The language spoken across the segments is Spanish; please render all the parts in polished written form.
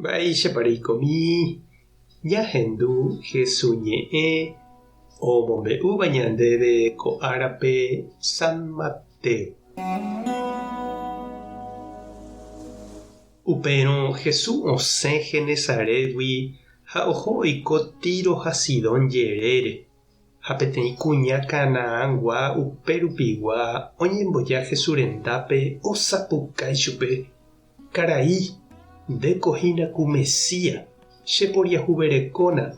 Vaicháparikomi ñahendu Jesús ñe'ẽ omombe'úva ñandéve ko árape San Mateo. Upérõ Jesús osẽ Genesarégui ha oho oiko Tiro ha Sidón jerére. Ha peteĩ kuña Kanaãgua upérupigua oñemboja Jesús rendápe osapukái chupe: karai, ndékohína ku Mesías, cheporiahuverekóna.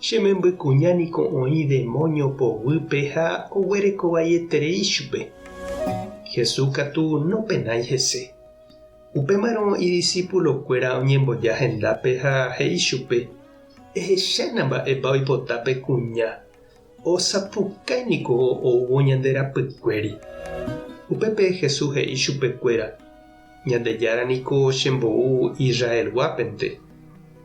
Chemembykuñániko oĩ demonio povýpe ha oguerekovaieterei chupe. Jesús katu nopenái hese. Upémarõ idiscípulokuéra oñemboja hendápe ha he'i chupe: ehechána mba'épa oipotápe kuña. Osapukáiniko ouvo ñande rapykuéri. Upépe Jesús he'i chupekuéra: ñandejárániko chembo'u Israelguápente.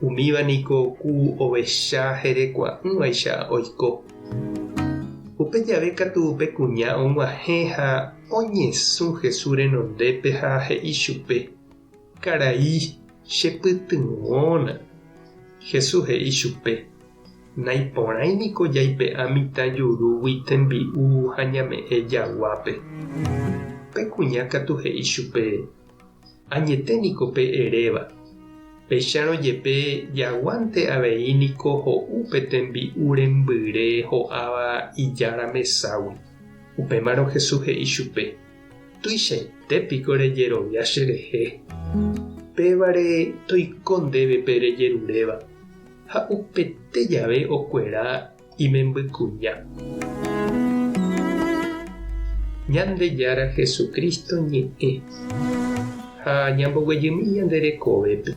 Umívániko ku ovecha herekua'ỹvaicha oiko. Upe jave katu upe kuña og̃uahẽ ha oñesũ Jesús renondépe ha he'i chupe: karai, chepytyvõna. Jesús he'i chupe: naiporãiniko jaipe'a mitã jurúgui tembi'u ha ñame'ẽ jaguápe. Pe kuña katu he'i chupe: añeténiko pe eréva. Péicharõ jepe jaguánte avei niko ho'úpe tembi'u rembyre ho'áva ijára meságui. Upémarõ Jesús he'i chupe: tuichaitépiko rejerovia cherehe. Pévare toiko ndéve pe rejeruréva. Ha upete jave okuera imembykuña. Ñandejára Jesukristo ñe'ẽ ha ñamboguejymi ñanderekovépe.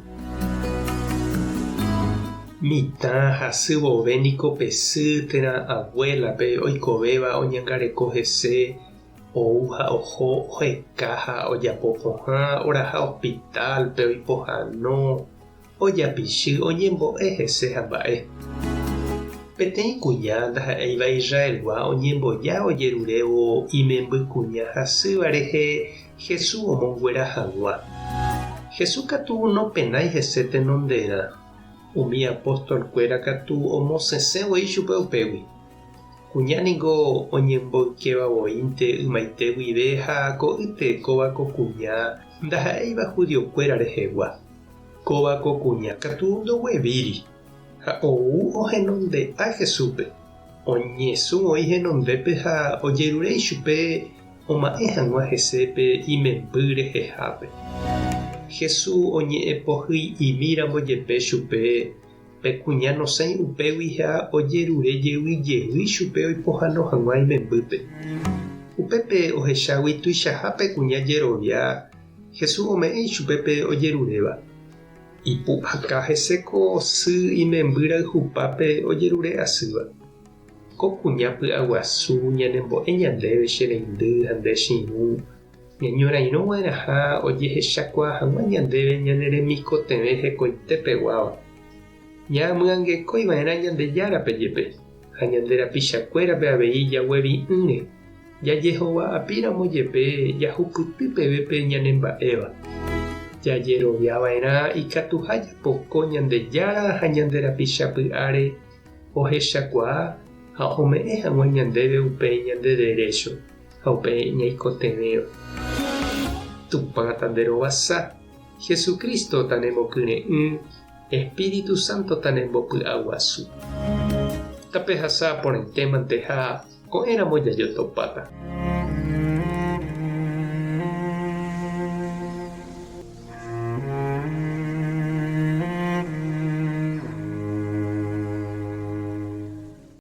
Mitã hasyvovéniko pesy térã abuelape oikovéva oñangareko hese, ou ha oho oheka ha ojapo pohã oraha hospitalpe oipohãno, ojapichy oñembo'e hese ha mba'e. Peteĩ kuña ndaha'éiva Israelgua oñemboja ojerurévo imembykuña hasýva rehe Jesús omonguerahagua. Jesús katu nopenái hese tenonderã. Umi apóstolkuéra katu omosesẽvoi chupe upégui. Kuñániko oñemboikevavoínte ymaite guive ha ko'ytekóva ko kuña ndaha'éiva judiokuéra rehegua. Kóva ko kuña katu ndoguevíri ha ou ohenonde'a Jesúspe. Oñesũ oĩ henondépe ha ojeruréi chupe oma'ẽ hag̃ua hesépe imemby rehehápe. Jesús oñe'ẽpohýi imíramo jepe chupe pe kuña nosẽi upégui ha ojerurejeyvy chupe oipohãno hag̃ua imembýpe. Upépe ohechágui tuichahápe kuña jerovia, Jesús ome'ẽ chupépe ojeruréva. Ipu'aka heséko sy imemby rayhupápe ojerure asýva. Ko kuña py'aguasu ñanembo'e ñandéve che reindy ha nde chiũ. Ñañorairõgueraha ojehechakua hag̃ua ñandéve ñane remikotevẽ hekoitépeguáva. Ñamyangekóiva'erã Ñandejárape jepe ha ñande rapichakuérape avei jaguevi'ỹre. Jajehova'apíramo jepe jahupyty pevépe ñanemba'éva. Jajeroviava'erã ikatuha japoko Ñandejára ha ñande rapichapy'áre ohechakuaa ha ome'ẽ hag̃ua ñandéve upéi ñande derecho ha upéi ñaikotevẽva. Tupã tanderovasa, Jesucristo tanembokyre'ỹ, Espíritu Santo tanembopy'aguasu. Tapehasa porãitémante ha ko'ẽramo jajotopáta.